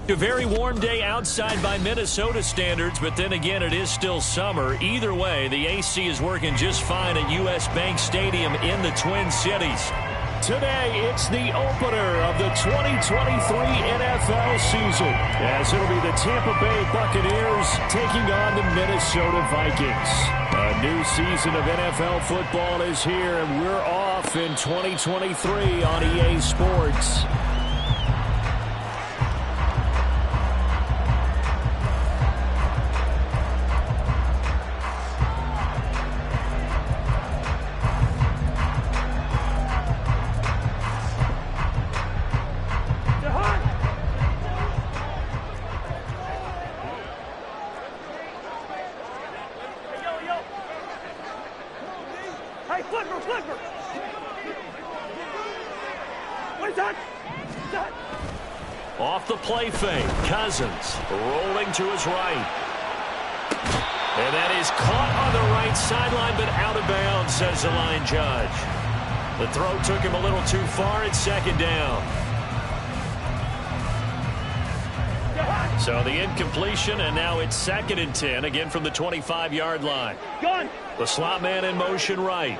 A very warm day outside by Minnesota standards, but then again, it is still summer. Either way, the AC is working just fine at U.S. Bank Stadium in the Twin Cities. Today, it's the opener of the 2023 NFL season, as it'll be the Tampa Bay Buccaneers taking on the Minnesota Vikings. A new season of NFL football is here, and we're off in 2023 on EA Sports. Off the play fake, Cousins rolling to his right. And that is caught on the right sideline, but out of bounds, says the line judge. The throw took him a little too far. It's second down. So the incompletion, and now it's 2nd and 10, again from the 25-yard line. The slot man in motion right.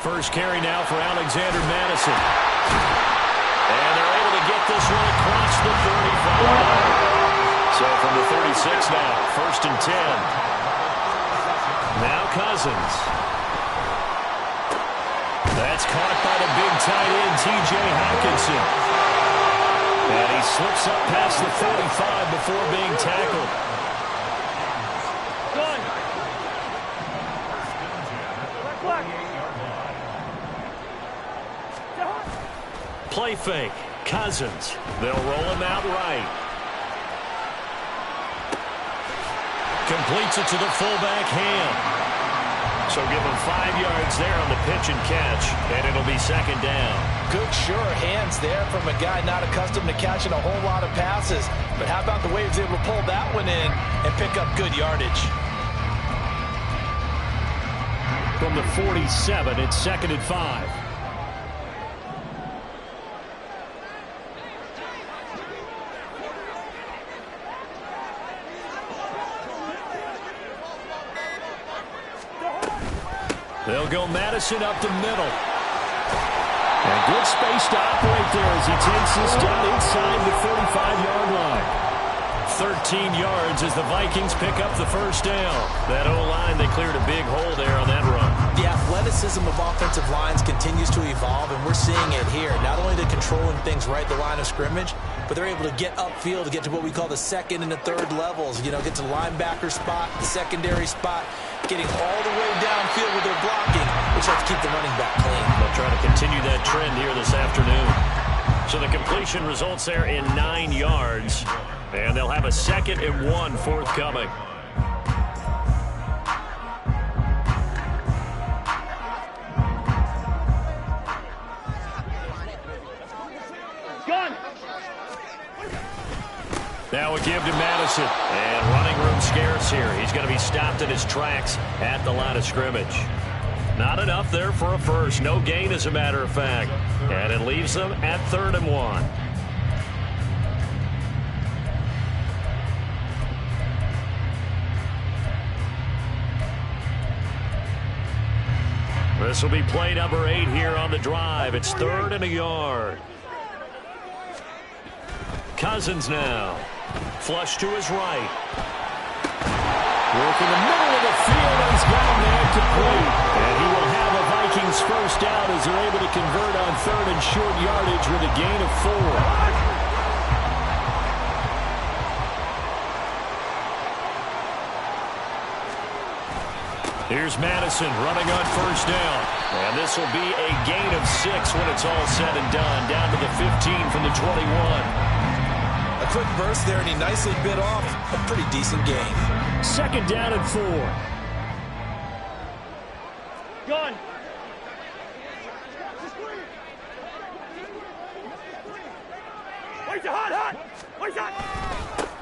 First carry now for Alexander Madison. And they're able to get this one across the 35. So from the 36 now, 1st and 10. Now Cousins. That's caught by the big tight end, T.J. Hockenson. And he slips up past the 45 before being tackled. Play fake, Cousins. They'll roll him out right. Completes it to the fullback Ham. So give him 5 yards there on the pitch and catch, and it'll be 2nd down. Good, sure hands there from a guy not accustomed to catching a whole lot of passes. But how about the way he was able to pull that one in and pick up good yardage? From the 47, it's 2nd and 5. They'll go Madison up the middle. And good space to operate there as he takes this down inside the 35-yard line. 13 yards as the Vikings pick up the first down. That O-line, they cleared a big hole there on that run. The athleticism of offensive lines continues to evolve, and we're seeing it here. Not only they're controlling things right at the line of scrimmage, but they're able to get upfield to get to what we call the 2nd and the 3rd levels. You know, get to the linebacker spot, the secondary spot, getting all the way downfield with their blocking, which helps keep the running back clean. They'll try to continue that trend here this afternoon. So the completion results there in 9 yards, and they'll have a 2nd and 1 forthcoming. Now a give to Madison, and running room scarce here. He's going to be stopped in his tracks at the line of scrimmage. Not enough there for a first. No gain, as a matter of fact. And it leaves them at 3rd and 1. This will be play number 8 here on the drive. It's 3rd and a yard. Cousins now. Flush to his right. Work in the middle of the field, and he's got him there complete. And he will have a Vikings first down as they're able to convert on 3rd and short yardage with a gain of 4. Here's Madison running on first down. And this will be a gain of 6 when it's all said and done. Down to the 15 from the 21. A quick burst there, and he nicely bit off a pretty decent gain. 2nd down and 4. Gun. Where's the hot? Where's that?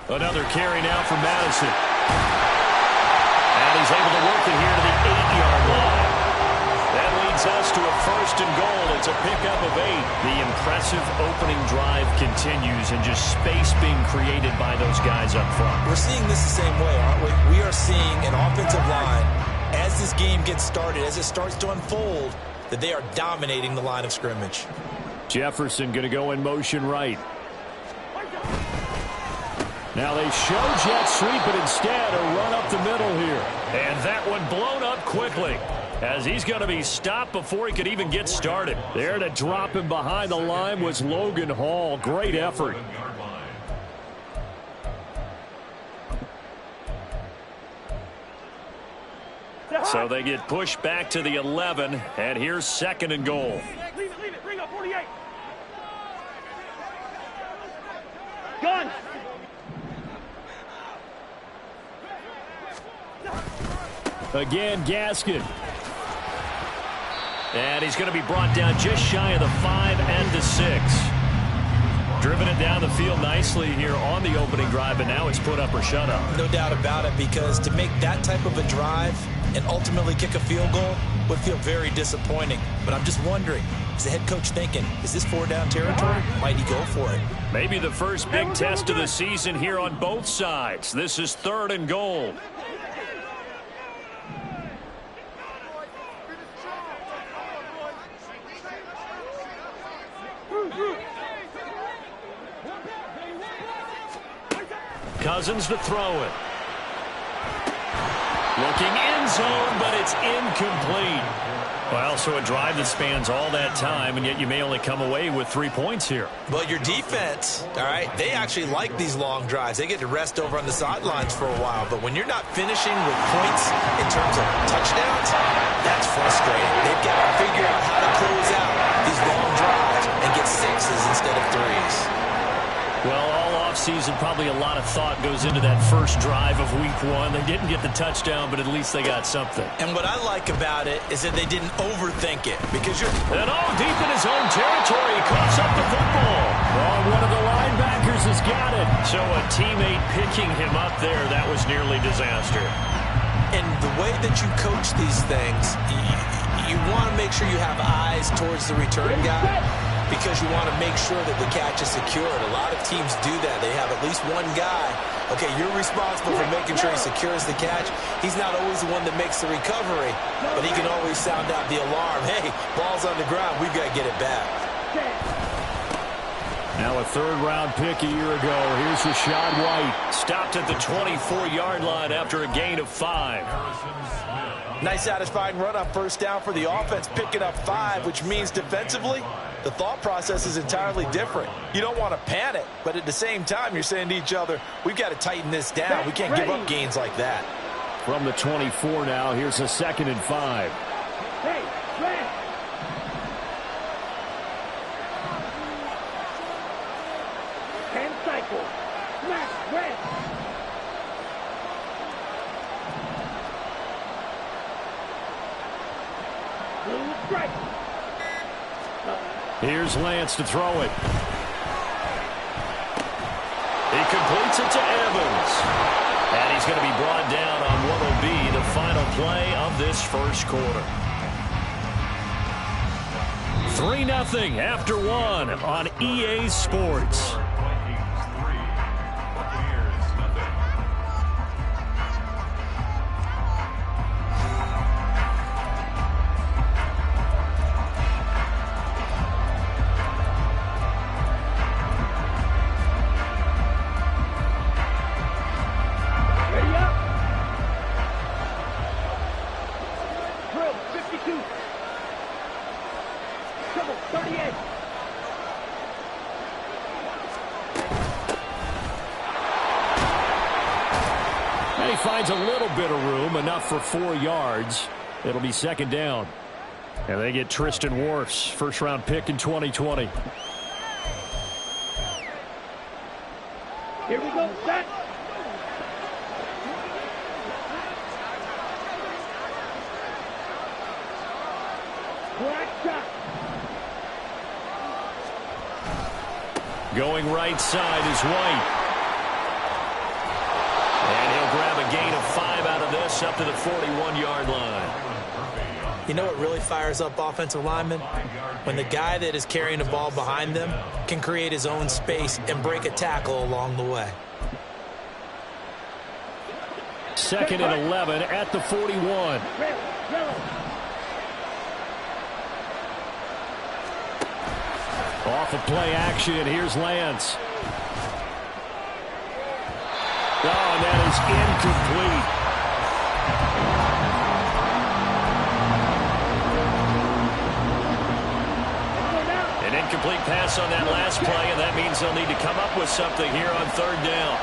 Another carry now for Madison. And he's able to work it here to the 8-yard line. That leads us to a 1st and goal. It's a pickup of 8. The impressive opening drive continues, and just space being created by those guys up front. We're seeing this the same way, aren't we? We are seeing an offensive line, as this game gets started, as it starts to unfold, that they are dominating the line of scrimmage. Jefferson going to go in motion right. Now they show jet sweep, but instead a run up the middle here. And that one blown up quickly, as he's going to be stopped before he could even get started. There to drop him behind the line was Logan Hall. Great effort. So they get pushed back to the 11, and here's 2nd and goal. Leave it. Bring up 48. Gun. Again, Gaskin. And he's going to be brought down just shy of the 5 and the 6. Driven it down the field nicely here on the opening drive, and now it's put up or shut up. No doubt about it, because to make that type of a drive and ultimately kick a field goal would feel very disappointing. But I'm just wondering, is the head coach thinking, is this 4-down territory? Might he go for it? Maybe the first big test of the season here on both sides. This is 3rd and goal. Cousins to throw it. Looking end zone, but it's incomplete. Well, so a drive that spans all that time, and yet you may only come away with 3 points here. But your defense, all right, they actually like these long drives. They get to rest over on the sidelines for a while. But when you're not finishing with points in terms of touchdowns, that's frustrating. They've got to figure out how to close out these long drives and get 6s instead of 3s. Well, all offseason, probably a lot of thought goes into that first drive of week 1. They didn't get the touchdown, but at least they got something. And what I like about it is that they didn't overthink it, because you're... And deep in his own territory, he coughs up the football. Oh, one of the linebackers has got it. So a teammate picking him up there, that was nearly disaster. And the way that you coach these things, you want to make sure you have eyes towards the return guy, because you want to make sure that the catch is secured. A lot of teams do that. They have at least one guy. Okay, you're responsible for making sure he secures the catch. He's not always the one that makes the recovery, but he can always sound out the alarm. Hey, ball's on the ground. We've got to get it back. Now a 3rd-round pick a year ago. Here's Rachaad White. Stopped at the 24-yard line after a gain of 5. Nice satisfying run on 1st down for the offense, picking up 5, which means defensively, the thought process is entirely different. You don't want to panic, but at the same time, you're saying to each other, we've got to tighten this down. We can't give up gains like that. From the 24 now, here's a 2nd and 5. Hey, man. Hand cycle. Smash, red. Blue strike. Here's Lance to throw it. He completes it to Evans. And he's going to be brought down on what will be the final play of this first quarter. 3-0 after 1 on EA Sports. Finds a little bit of room, enough for 4 yards. It'll be 2nd down. And they get Tristan Wirfs, 1st-round pick in 2020. Here we go, set. Black shot. Going right side is White. gets up to the 41-yard line. You know what really fires up offensive linemen? When the guy that is carrying the ball behind them can create his own space and break a tackle along the way. 2nd and 11 at the 41. Off of play action, here's Lance. Oh, and that is incomplete. An incomplete pass on that last play, and that means they'll need to come up with something here on 3rd down.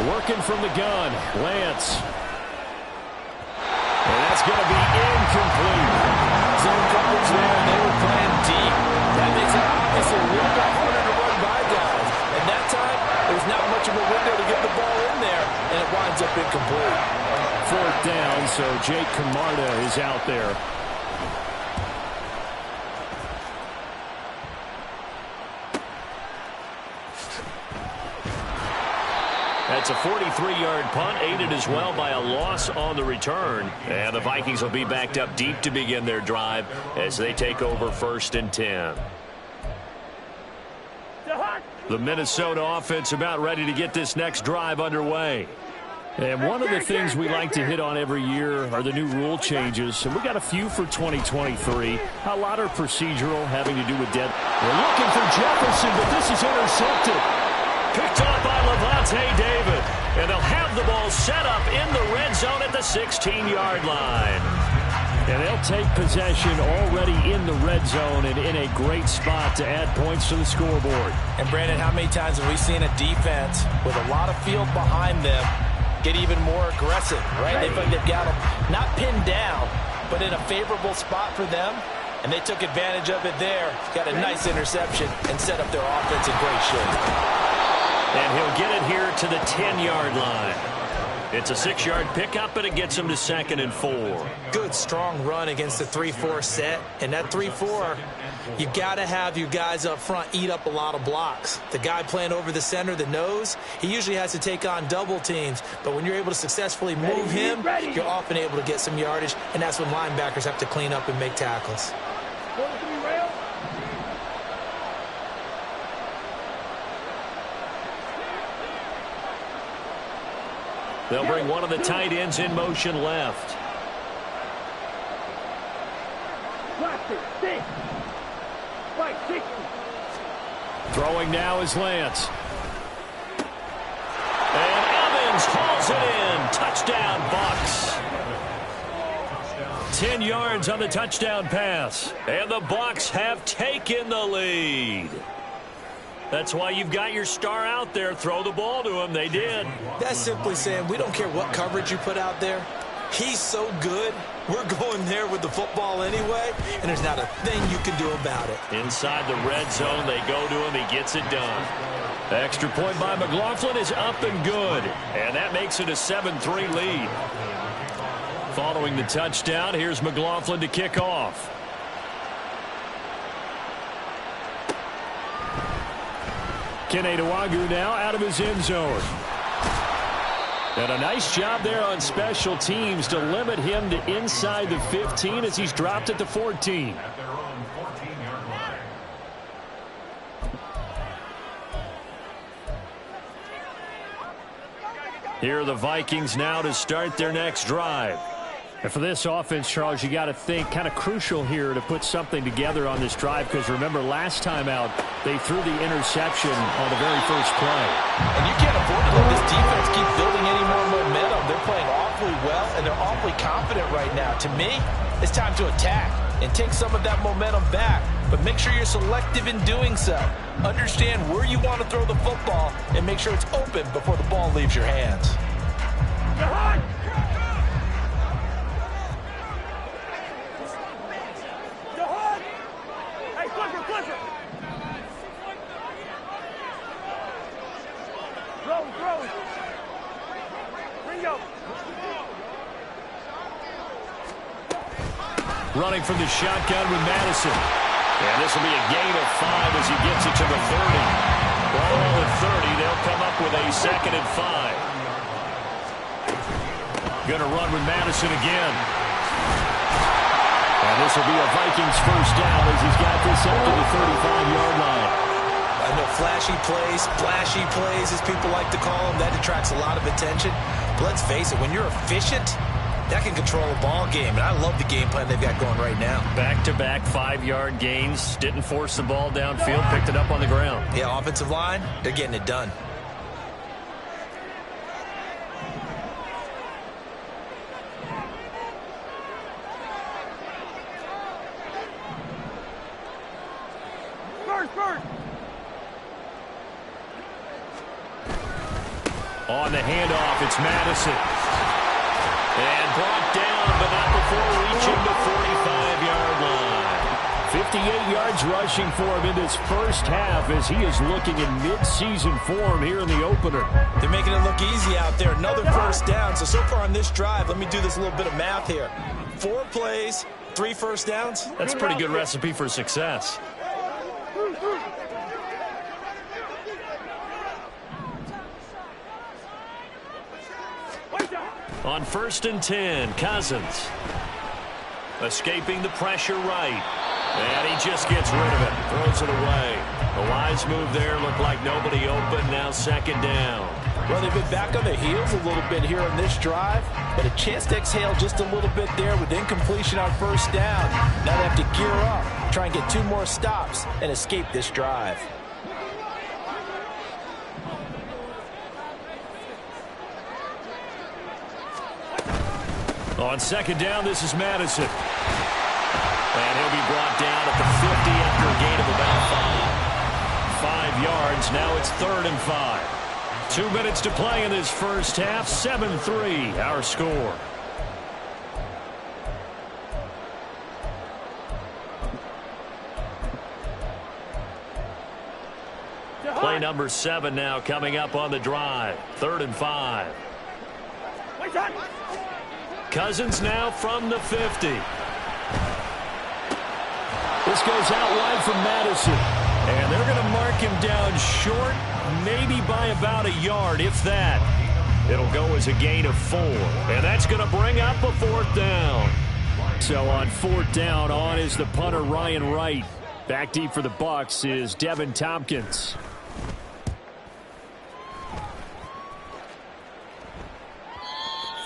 Working from the gun, Lance. And that's going to be incomplete. Zone coverage there, and they were playing deep. That makes it obviously a little bit harder to run by guys. And that time, there's not much of a window to get the ball in there, and it winds up incomplete. 4th down, so Jake Camarda is out there. That's a 43-yard punt, aided as well by a loss on the return. And the Vikings will be backed up deep to begin their drive as they take over 1st and 10. The Minnesota offense about ready to get this next drive underway. And one of the things we like to hit on every year are the new rule changes. And we got a few for 2023. A lot are procedural, having to do with dead. We're looking for Jefferson, but this is intercepted. Picked off by Lavonte David. And they'll have the ball set up in the red zone at the 16-yard line. And they'll take possession already in the red zone and in a great spot to add points to the scoreboard. And, Brandon, how many times have we seen a defense with a lot of field behind them get even more aggressive, right? They feel like they've got them not pinned down, but in a favorable spot for them. And they took advantage of it there. Got a nice interception and set up their offense in great shape. And he'll get it here to the 10-yard line. It's a 6-yard pickup, and it gets him to 2nd and 4. Good, strong run against the 3-4 set. And that 3-4, you got to have your guys up front eat up a lot of blocks. The guy playing over the center, the nose, he usually has to take on double teams. But when you're able to successfully move him, you're often able to get some yardage. And that's when linebackers have to clean up and make tackles. They'll bring one of the tight ends in motion left. Throwing now is Lance. And Evans hauls it in. Touchdown, Bucs. 10 yards on the touchdown pass. And the Bucs have taken the lead. That's why you've got your star out there. Throw the ball to him. They did. That's simply saying we don't care what coverage you put out there. He's so good. We're going there with the football anyway, and there's not a thing you can do about it. Inside the red zone, they go to him. He gets it done. Extra point by McLaughlin is up and good. And that makes it a 7-3 lead. Following the touchdown, here's McLaughlin to kick off. Kene Nwangwu now out of his end zone. And a nice job there on special teams to limit him to inside the 15 as he's dropped at the 14. Here are the Vikings now to start their next drive. And for this offense, Charles, you got to think kind of crucial here to put something together on this drive, because remember last time out they threw the interception on the very first play. And you can't afford to let this defense keep building any more momentum. They're playing awfully well, and they're awfully confident right now. To me, it's time to attack and take some of that momentum back, but make sure you're selective in doing so. Understand where you want to throw the football and make sure it's open before the ball leaves your hands. Running from the shotgun with Madison. And this will be a gain of 5 as he gets it to the 30. Ball at 30. They'll come up with a 2nd and 5. Going to run with Madison again. And this will be a Vikings first down as he's got this up to the 35-yard line. I know flashy plays, splashy plays, as people like to call them, that attracts a lot of attention. But let's face it, when you're efficient, that can control a ball game. And I love the game plan they've got going right now. Back-to-back 5-yard gains. Didn't force the ball downfield. Picked it up on the ground. Yeah, offensive line, they're getting it done. On the handoff, it's Madison. And brought down, but not before reaching the 45-yard line. 58 yards rushing for him in this first half as he is looking in mid-season form here in the opener. They're making it look easy out there. Another first down. So far on this drive, let me do this little bit of math here. 4 plays, 3 first downs. That's a pretty good recipe for success. On 1st and 10, Cousins. Escaping the pressure right. And he just gets rid of it. Throws it away. A wise move there. Looked like nobody open. Now 2nd down. Well, they've been back on their heels a little bit here on this drive. But a chance to exhale just a little bit there with incompletion on 1st down. Now they have to gear up, try and get 2 more stops, and escape this drive. On 2nd down, this is Madison. And he'll be brought down at the 50 after a gain of about 5. 5 yards. Now it's 3rd and 5. 2 minutes to play in this first half. 7-3, our score. Play number 7 now coming up on the drive. 3rd and 5. Cousins now from the 50. This goes out wide from Madison. And they're going to mark him down short, maybe by about a yard, if that. It'll go as a gain of 4. And that's going to bring up a 4th down. So on 4th down, on is the punter Ryan Wright. Back deep for the Bucs is Devin Tompkins.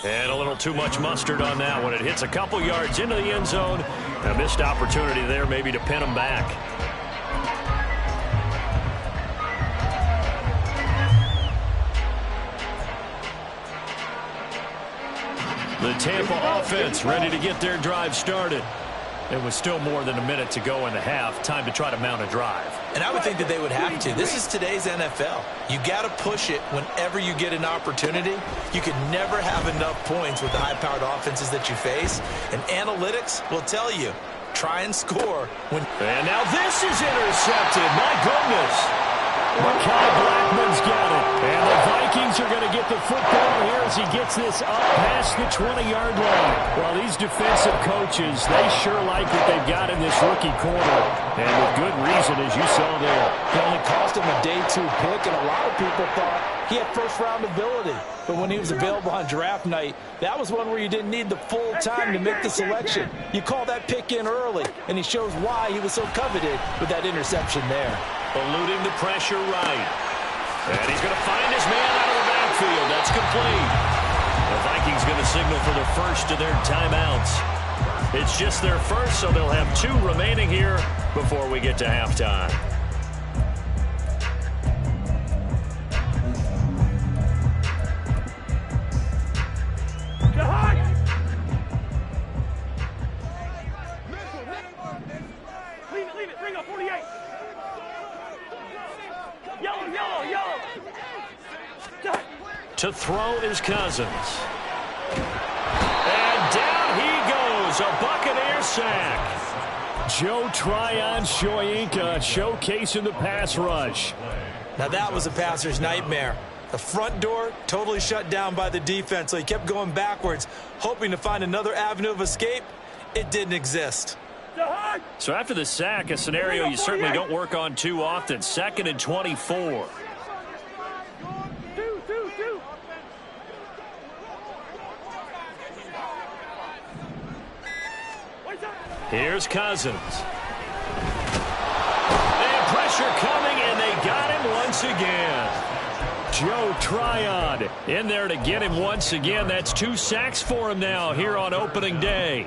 And a little too much mustard on that one. It hits a couple yards into the end zone. A missed opportunity there maybe to pin him back. The Tampa offense ready to get their drive started. It was still more than a minute to go in the half. Time to try to mount a drive. And I would think that they would have to. This is today's NFL. You got to push it whenever you get an opportunity. You can never have enough points with the high-powered offenses that you face. And analytics will tell you, try and score. And now this is intercepted. My goodness. Mekhi Blackmon's got it. And the Vikings are going to get the football here as he gets this up past the 20-yard line. Well, these defensive coaches, they sure like what they've got in this rookie corner. And with good reason, as you saw there. It only cost him a day 2 pick, and a lot of people thought he had first-round ability. But when he was available on draft night, that was one where you didn't need the full time to make the selection. You call that pick in early, and he shows why he was so coveted with that interception there. Eluding the pressure right. And he's going to find his man out of the backfield. That's complete. The Vikings going to signal for the first of their timeouts. It's just their first, so they'll have 2 remaining here before we get to halftime. Leave it. Bring up 48. Yellow. To throw is Cousins. And down he goes. A Buccaneer sack. Joe Tryon-Shoyinka showcasing the pass rush. Now that was a passer's nightmare. The front door totally shut down by the defense, so he kept going backwards, hoping to find another avenue of escape. It didn't exist. So after the sack, a scenario you certainly don't work on too often. 2nd and 24. Here's Cousins. And pressure coming, and they got him once again. Joe Tryon in there to get him once again. That's 2 sacks for him now here on opening day.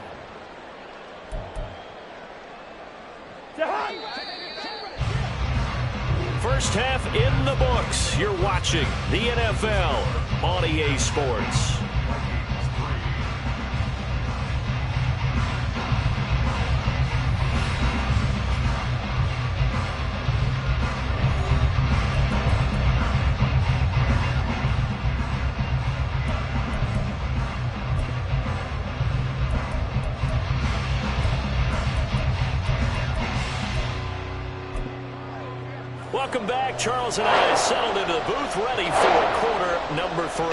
First half in the books. You're watching the NFL on EA Sports. Welcome back. Charles and I settled into the booth, ready for quarter number 3.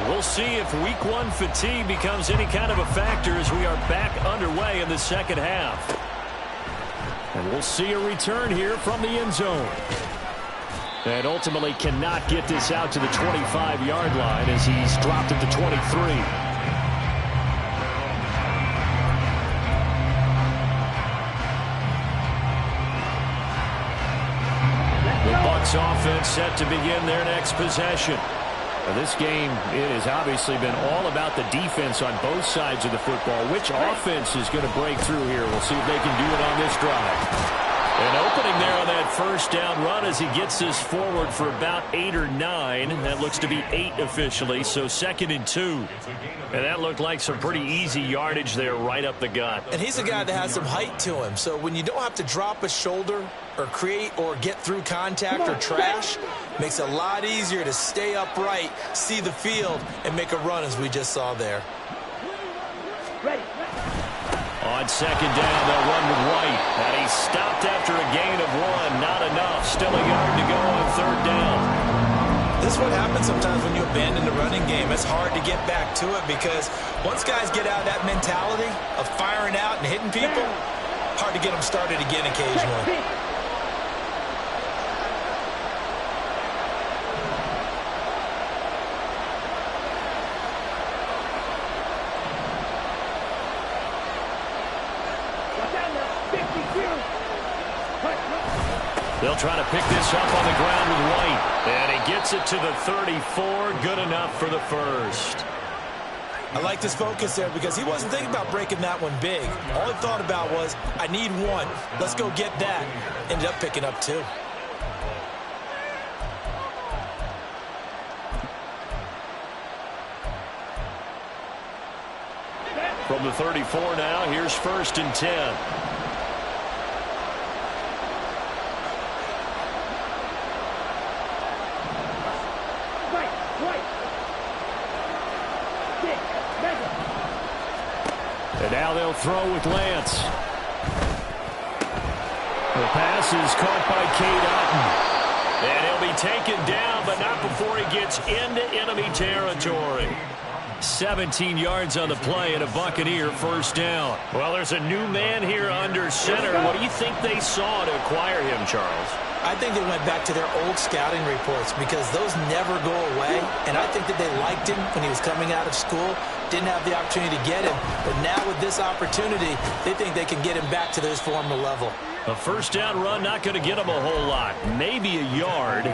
We'll see if week 1 fatigue becomes any kind of a factor as we are back underway in the second half. And we'll see a return here from the end zone. And ultimately cannot get this out to the 25-yard line as he's dropped at the 23. Offense set to begin their next possession. Now, this game, it has obviously been all about the defense on both sides of the football. Which offense is going to break through here? We'll see if they can do it on this drive. An opening there on that first down run as he gets this forward for about 8 or 9. That looks to be 8 officially, so 2nd and 2. And that looked like some pretty easy yardage there right up the gut. And he's a guy that has some height to him, so when you don't have to drop a shoulder or create or get through contact or trash, makes it a lot easier to stay upright, see the field, and make a run as we just saw there. Ready. On 2nd down, they'll run with White. And he's stopped after a gain of 1. Not enough. Still a yard to go on 3rd down. This is what happens sometimes when you abandon the running game. It's hard to get back to it because once guys get out of that mentality of firing out and hitting people, hard to get them started again occasionally. They'll try to pick this up on the ground with White. And he gets it to the 34. Good enough for the first. I like this focus there because he wasn't thinking about breaking that one big. All he thought about was, I need 1. Let's go get that. Ended up picking up 2. From the 34 now, here's 1st and 10. And now they'll throw with Lance. The pass is caught by Cade Otton. And he'll be taken down, but not before he gets into enemy territory. 17 yards on the play and a Buccaneer first down. Well, there's a new man here under center. What do you think they saw to acquire him, Charles? I think they went back to their old scouting reports because those never go away. And I think that they liked him when he was coming out of school. Didn't have the opportunity to get him. But now with this opportunity, they think they can get him back to his former level. A first down run, not going to get him a whole lot. Maybe a yard.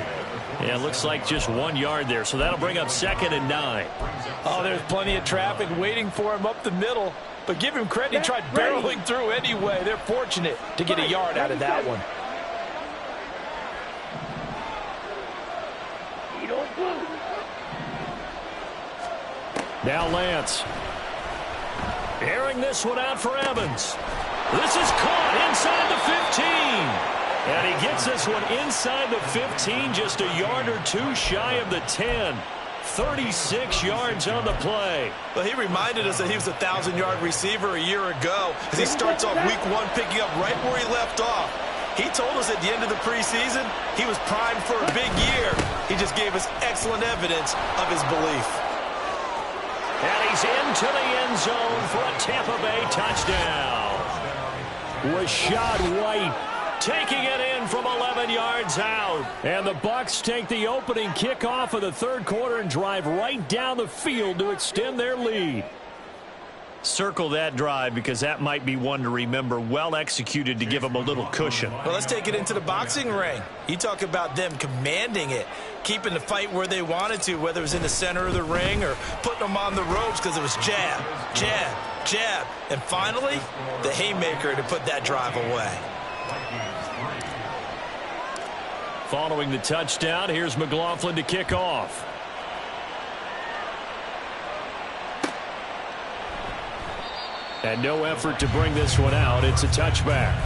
Yeah, it looks like just 1 yard there. So that'll bring up 2nd and 9. Oh, there's plenty of traffic waiting for him up the middle. But give him credit, he tried barreling through anyway. They're fortunate to get a yard out of that one. Now Lance. Airing this one out for Evans. This is caught inside the 15. And he gets this one inside the 15, just a yard or 2 shy of the 10. 36 yards on the play. Well, he reminded us that he was a 1,000-yard receiver a year ago as he starts off week 1 picking up right where he left off. He told us at the end of the preseason he was primed for a big year. He just gave us excellent evidence of his belief. And he's into the end zone for a Tampa Bay touchdown. Rachaad White taking it in from 11 yards out. And the Bucs take the opening kickoff of the third quarter and drive right down the field to extend their lead. Circle that drive because that might be one to remember. Well executed to give them a little cushion. Well, let's take it into the boxing ring. You talk about them commanding it, keeping the fight where they wanted to, whether it was in the center of the ring or putting them on the ropes because it was jab, jab, jab. And finally, the haymaker to put that drive away. Following the touchdown, here's McLaughlin to kick off. And no effort to bring this one out. It's a touchback.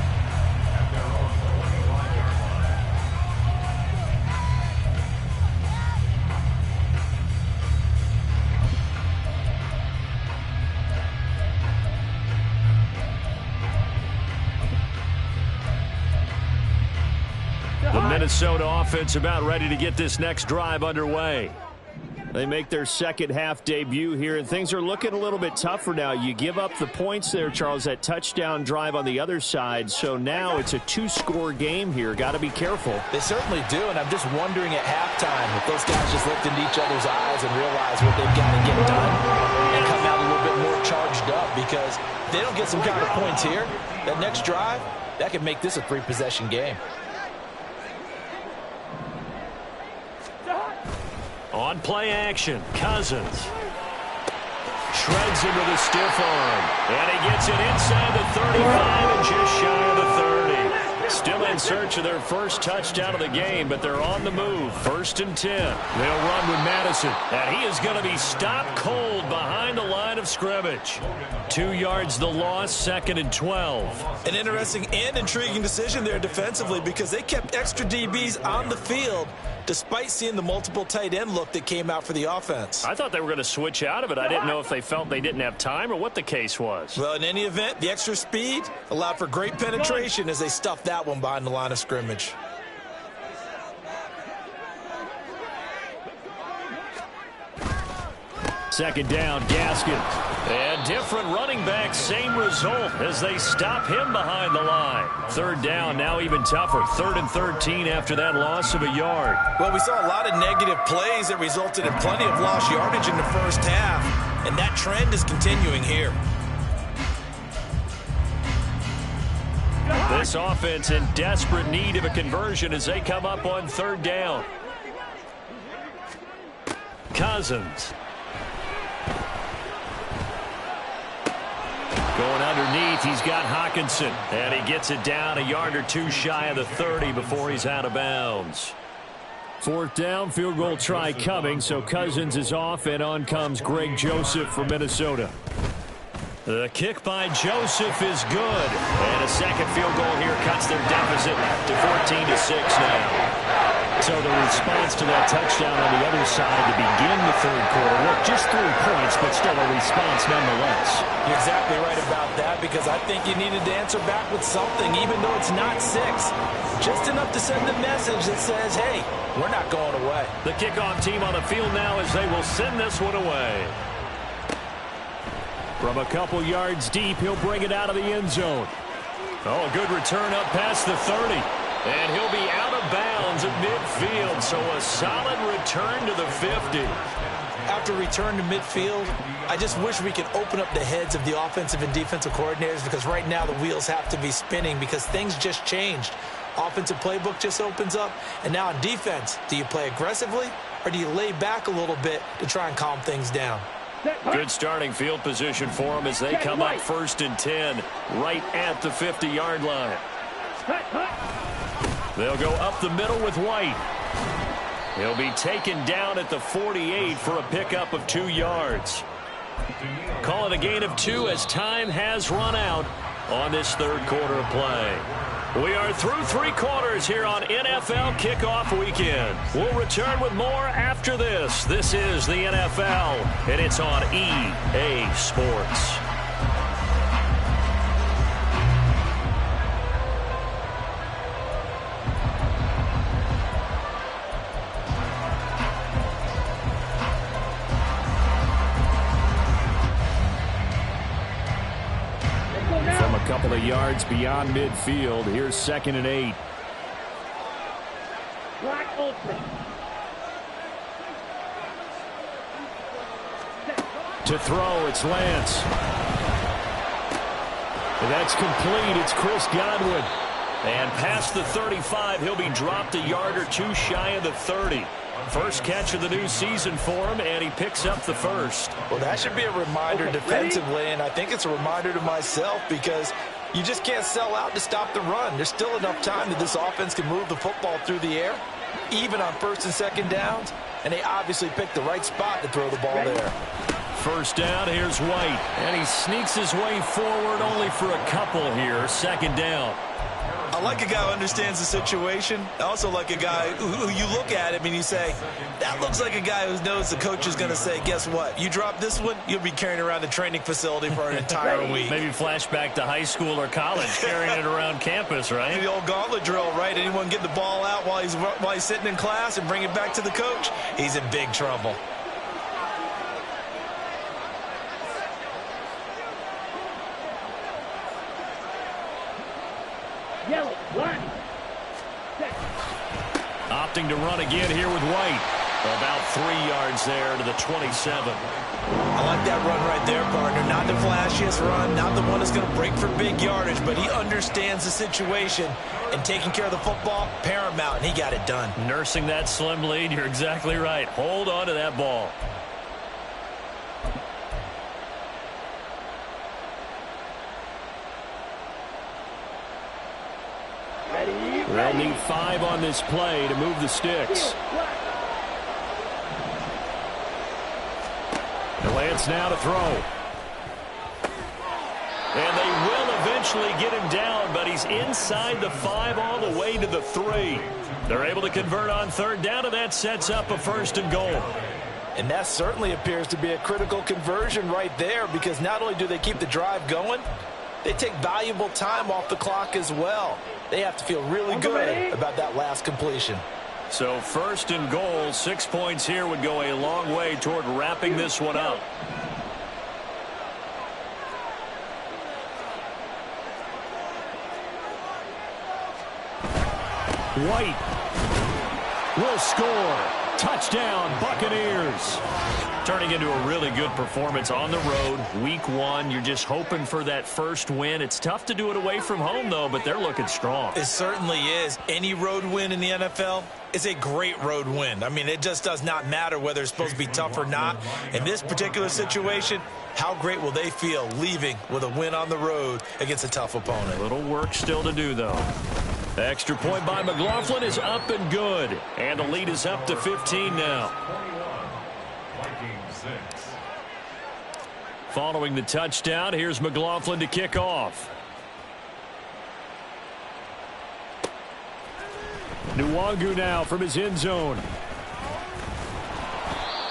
The Minnesota offense about ready to get this next drive underway. They make their second half debut here, and things are looking a little bit tougher now. You give up the points there, Charles, that touchdown drive on the other side. So now it's a two-score game here. Got to be careful. They certainly do, and I'm just wondering at halftime if those guys just looked into each other's eyes and realize what they've got to get done and come out a little bit more charged up, because if they don't get some kind of points here, that next drive, that could make this a three-possession game. On play action, Cousins shreds him with a stiff arm, and he gets it inside the 35 and just shy of the 30. Still in search of their first touchdown of the game, but they're on the move. 1st and 10. They'll run with Madison, and he is going to be stopped cold behind the line of scrimmage. 2 yards the loss, 2nd and 12. An interesting and intriguing decision there defensively, because they kept extra DBs on the field despite seeing the multiple tight end look that came out for the offense. I thought they were going to switch out of it. I didn't know if they felt they didn't have time or what the case was. Well, in any event, the extra speed allowed for great penetration as they stuffed that one behind the line of scrimmage. Second down, Gaskins. And different running back, same result as they stop him behind the line. 3rd down, now even tougher. 3rd and 13 after that loss of a yard. Well, we saw a lot of negative plays that resulted in plenty of lost yardage in the first half, and that trend is continuing here. This offense in desperate need of a conversion as they come up on 3rd down. Cousins. Going underneath, he's got Hockenson. And he gets it down a yard or two shy of the 30 before he's out of bounds. 4th down, field goal try coming, so Cousins is off, and on comes Greg Joseph from Minnesota. The kick by Joseph is good. And a second field goal here cuts their deficit to 14-6 now. So the response to that touchdown on the other side to begin the third quarter. Look, just 3 points, but still a response nonetheless. You're exactly right about that, because I think you needed to answer back with something, even though it's not 6. Just enough to send a message that says, hey, we're not going away. The kickoff team on the field now as they will send this one away. From a couple yards deep, he'll bring it out of the end zone. Oh, a good return up past the 30. And he'll be out of bounds at midfield, so a solid return to the 50. After return to midfield, I just wish we could open up the heads of the offensive and defensive coordinators, because right now the wheels have to be spinning because things just changed. Offensive playbook just opens up, and now on defense, do you play aggressively or do you lay back a little bit to try and calm things down? Good starting field position for them as they come up 1st and 10 right at the 50-yard line. They'll go up the middle with White. He'll be taken down at the 48 for a pickup of 2 yards. Call it a gain of 2 as time has run out on this third quarter of play. We are through 3 quarters here on NFL Kickoff Weekend. We'll return with more after this. This is the NFL, and it's on EA Sports. yards beyond midfield. Here's 2nd and 8. Black open. To throw, it's Lance. And that's complete. It's Chris Godwin. And past the 35, he'll be dropped a yard or two shy of the 30. First catch of the new season for him, and he picks up the first. Well, that should be a reminder defensively, and I think it's a reminder to myself because you just can't sell out to stop the run. There's still enough time that this offense can move the football through the air, even on 1st and 2nd downs, and they obviously picked the right spot to throw the ball there. First down, here's White, and he sneaks his way forward only for a couple here. 2nd down. I like a guy who understands the situation. I also like a guy who you look at him and you say, that looks like a guy who knows the coach is going to say, guess what? You drop this one, you'll be carrying around the training facility for an entire week. Maybe flashback to high school or college, carrying it around campus, right? The old gauntlet drill, right? Anyone get the ball out while he's sitting in class and bring it back to the coach? He's in big trouble. Yellow, line. Opting to run again here with White. About 3 yards there to the 27. I like that run right there, partner. Not the flashiest run, not the one that's going to break for big yardage, but he understands the situation, and taking care of the football, paramount, and he got it done. Nursing that slim lead, you're exactly right. Hold on to that ball. They'll need 5 on this play to move the sticks. And Lance now to throw. And they will eventually get him down, but he's inside the 5 all the way to the 3. They're able to convert on 3rd down, and that sets up a 1st and goal. And that certainly appears to be a critical conversion right there, because not only do they keep the drive going, they take valuable time off the clock as well. They have to feel really good about that last completion. So 1st and goal, 6 points here would go a long way toward wrapping this one up. White will score. Touchdown, Buccaneers. Turning into a really good performance on the road. Week 1, you're just hoping for that first win. It's tough to do it away from home, though, but they're looking strong. It certainly is. Any road win in the NFL is a great road win. I mean, it just does not matter whether it's supposed to be tough or not. In this particular situation, how great will they feel leaving with a win on the road against a tough opponent? A little work still to do, though. The extra point by McLaughlin is up and good. And the lead is up to 15 now. Following the touchdown, here's McLaughlin to kick off. Nwangu now from his end zone.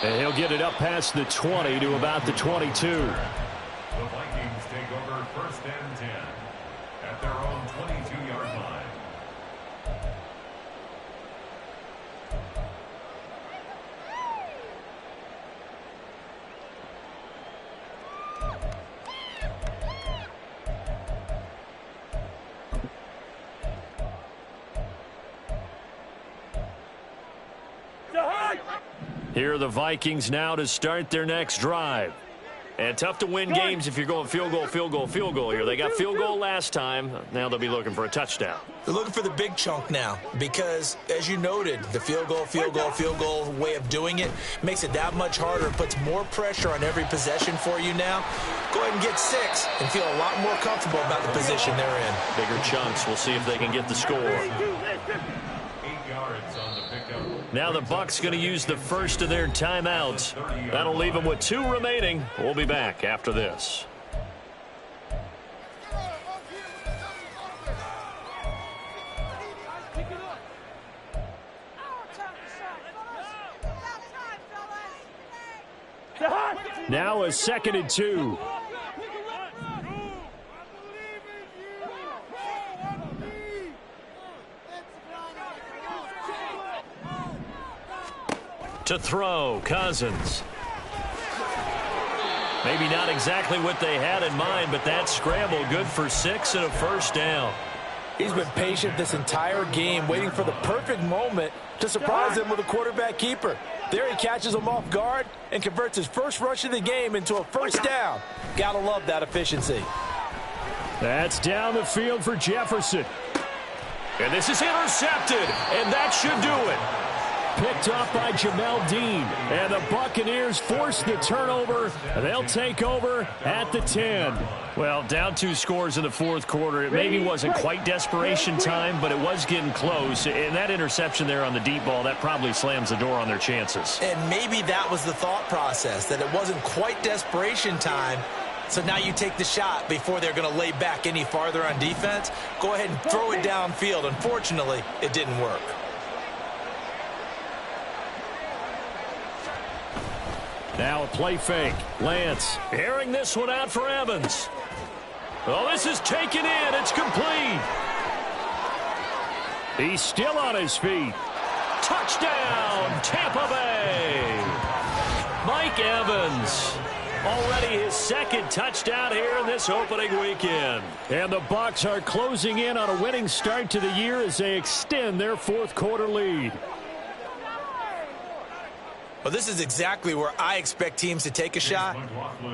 And he'll get it up past the 20 to about the 22. The Vikings take over 1st and 10 at their own 22-yard line. Here are the Vikings now to start their next drive. And tough to win games if you're going field goal, field goal, field goal here. They got field goal last time. Now they'll be looking for a touchdown. They're looking for the big chunk now because, as you noted, the field goal way of doing it makes it that much harder. It puts more pressure on every possession for you now. Go ahead and get 6 and feel a lot more comfortable about the position they're in. Bigger chunks. We'll see if they can get the score. 8 yards on the pickup. Now the Bucs going to use the first of their timeouts. That'll leave them with 2 remaining. We'll be back after this. Now a 2nd and 2. To throw, Cousins. Maybe not exactly what they had in mind, but that scramble good for 6 and a first down. He's been patient this entire game, waiting for the perfect moment to surprise him with a quarterback keeper. There he catches him off guard and converts his first rush of the game into a first down. Gotta love that efficiency. That's down the field for Jefferson. And this is intercepted, and that should do it. Picked off by Jamel Dean, and the Buccaneers force the turnover. They'll take over at the 10. Well, down 2 scores in the fourth quarter. It maybe wasn't quite desperation time, but it was getting close. And that interception there on the deep ball, that probably slams the door on their chances. And maybe that was the thought process, that it wasn't quite desperation time. So now you take the shot before they're going to lay back any farther on defense. Go ahead and throw it downfield. Unfortunately, it didn't work. Now a play fake. Lance airing this one out for Evans. Oh, this is taken in. It's complete. He's still on his feet. Touchdown, Tampa Bay. Mike Evans. Already his second touchdown here in this opening weekend. And the Bucs are closing in on a winning start to the year as they extend their fourth quarter lead. Well, this is exactly where I expect teams to take a shot.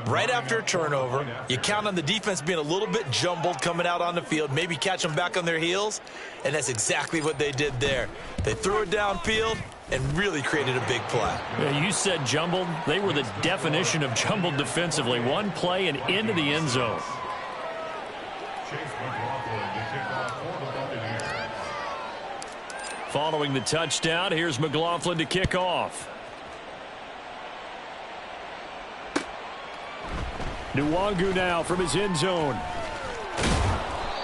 Right after a turnover, you count on the defense being a little bit jumbled coming out on the field, maybe catch them back on their heels, and that's exactly what they did there. They threw it downfield and really created a big play. Yeah, you said jumbled. They were the definition of jumbled defensively. One play and into the end zone. Following the touchdown, here's McLaughlin to kick off. Nwangu now from his end zone.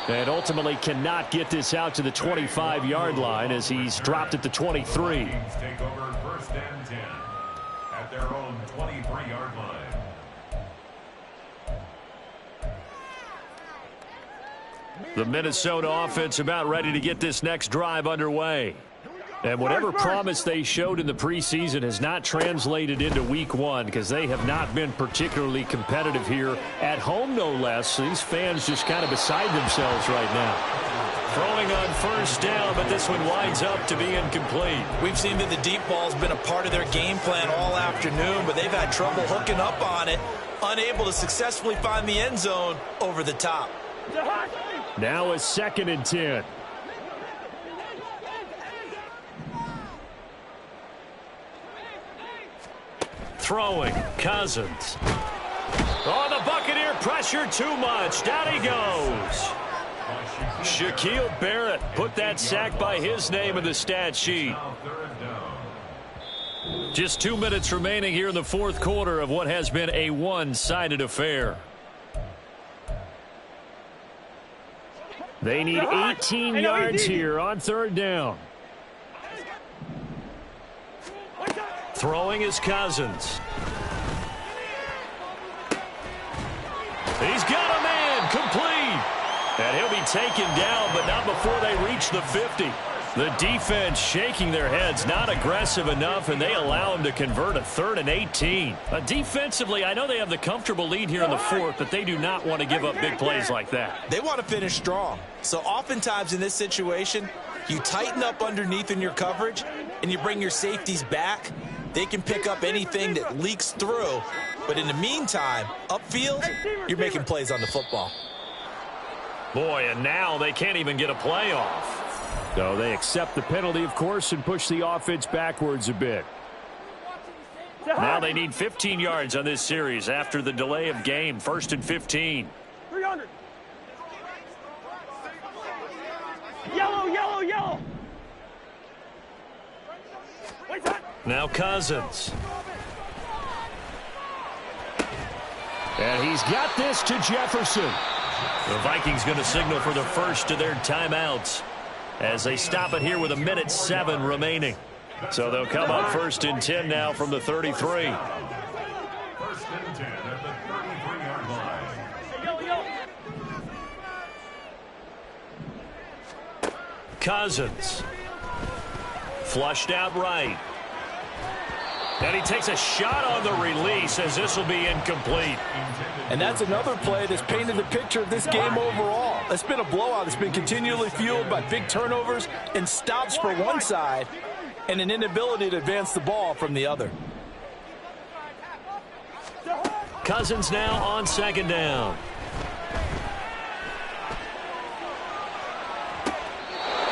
And ultimately cannot get this out to the 25-yard line as he's dropped at the 23. Take over first and 10 at their own 23-yard line. The Minnesota offense about ready to get this next drive underway. And whatever promise they showed in the preseason has not translated into week one because they have not been particularly competitive here at home, no less. These fans just kind of beside themselves right now. Throwing on first down, but this one winds up to be incomplete. We've seen that the deep ball's been a part of their game plan all afternoon, but they've had trouble hooking up on it, unable to successfully find the end zone over the top. Now a 2nd and 10. Throwing, Cousins. Oh, the Buccaneer pressure too much. Down he goes. Shaquille Barrett put that sack by his name in the stat sheet. Just 2 minutes remaining here in the fourth quarter of what has been a one-sided affair. They need 18 yards here on 3rd down. Throwing is Cousins. He's got a man complete. And he'll be taken down, but not before they reach the 50. The defense shaking their heads, not aggressive enough, and they allow him to convert a 3rd and 18. Defensively, I know they have the comfortable lead here in the 4th, but they do not want to give up big plays like that. They want to finish strong. So oftentimes in this situation, you tighten up underneath in your coverage, and you bring your safeties back. They can pick up anything that leaks through. But in the meantime, upfield, you're making plays on the football. Boy, and now they can't even get a play off. So they accept the penalty, of course, and push the offense backwards a bit. Now they need 15 yards on this series after the delay of game. 1st and 15. 300. Yellow, yellow, yellow. Now Cousins. And he's got this to Jefferson. The Vikings going to signal for the first of their timeouts as they stop it here with 1:07 remaining. So they'll come up 1st and 10 now from the 33. 1st and 10 at the 33-yard line. Cousins. Flushed out right. And he takes a shot on the release as this will be incomplete. And that's another play that's painted the picture of this game overall. It's been a blowout. It's been continually fueled by big turnovers and stops for one side and an inability to advance the ball from the other. Cousins now on second down.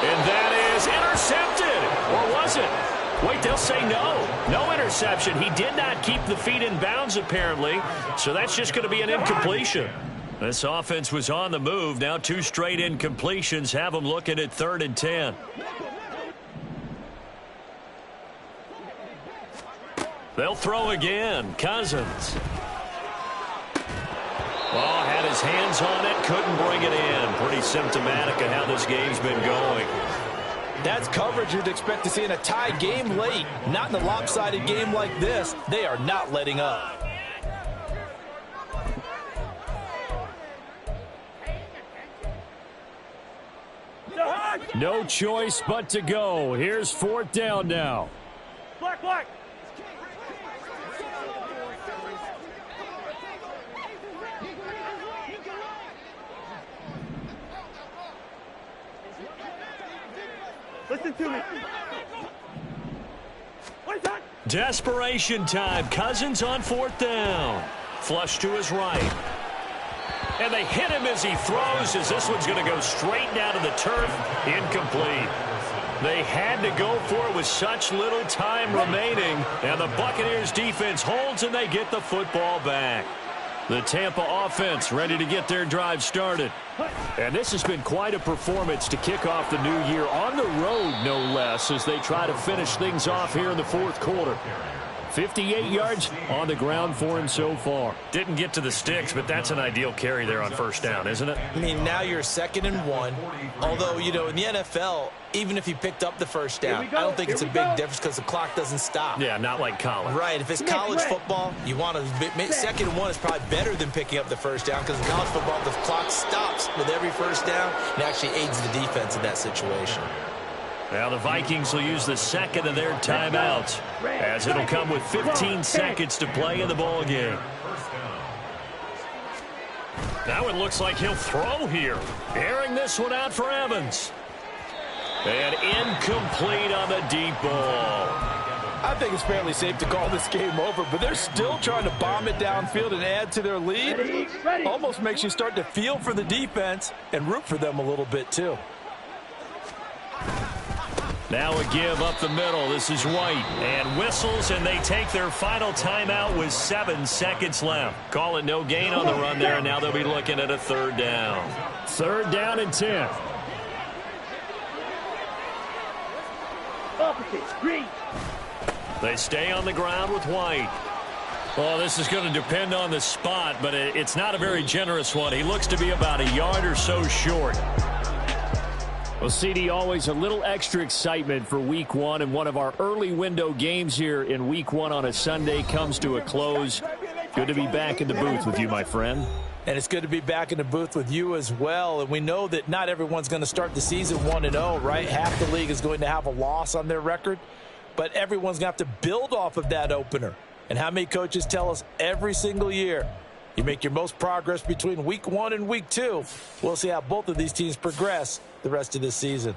And that is intercepted. Or was it? Wait, they'll say no. No interception. He did not keep the feet in bounds, apparently. So that's just going to be an incompletion. This offense was on the move. Now 2 straight incompletions have them looking at 3rd and 10. They'll throw again. Cousins. Oh, had his hands on it. Couldn't bring it in. Pretty symptomatic of how this game's been going. That's coverage you'd expect to see in a tie game late. Not in a lopsided game like this. They are not letting up. No choice but to go. Here's 4th down now. Black, black. Listen to me. What is that? Desperation time. Cousins on 4th down. Flush to his right. And they hit him as he throws, as this one's going to go straight down to the turf. Incomplete. They had to go for it with such little time remaining. And the Buccaneers defense holds and they get the football back. The Tampa offense ready to get their drive started. And this has been quite a performance to kick off the new year on the road, no less, as they try to finish things off here in the 4th quarter. 58 yards on the ground for him so far. Didn't get to the sticks, but that's an ideal carry there on 1st down, isn't it? I mean, now you're 2nd and 1. Although, you know, in the NFL, even if he picked up the 1st down, I don't think it's a big difference because the clock doesn't stop. Yeah, not like college. Right. If it's college football, you want to 2nd and 1 is probably better than picking up the 1st down because in college football, the clock stops with every 1st down and actually aids the defense in that situation. Now the Vikings will use the 2nd of their timeouts as it'll come with 15 seconds to play in the ball game. Now it looks like he'll throw here. Airing this one out for Evans. And incomplete on the deep ball. I think it's fairly safe to call this game over, but they're still trying to bomb it downfield and add to their lead. Almost makes you start to feel for the defense and root for them a little bit too. Now a give up the middle. This is White. And whistles, and they take their final timeout with 7 seconds left. Call it no gain on the run there, and now they'll be looking at a 3rd down. 3rd down and 10. Opposite. Green. They stay on the ground with White. Well, this is going to depend on the spot, but it's not a very generous one. He looks to be about a yard or so short. Well, CD, always a little extra excitement for Week 1, and one of our early window games here in Week 1 on a Sunday comes to a close. Good to be back in the booth with you, my friend. And it's good to be back in the booth with you as well. And we know that not everyone's going to start the season 1-0, right? Half the league is going to have a loss on their record, but everyone's going to have to build off of that opener. And how many coaches tell us every single year, you make your most progress between Week 1 and Week 2. We'll see how both of these teams progress the rest of this season.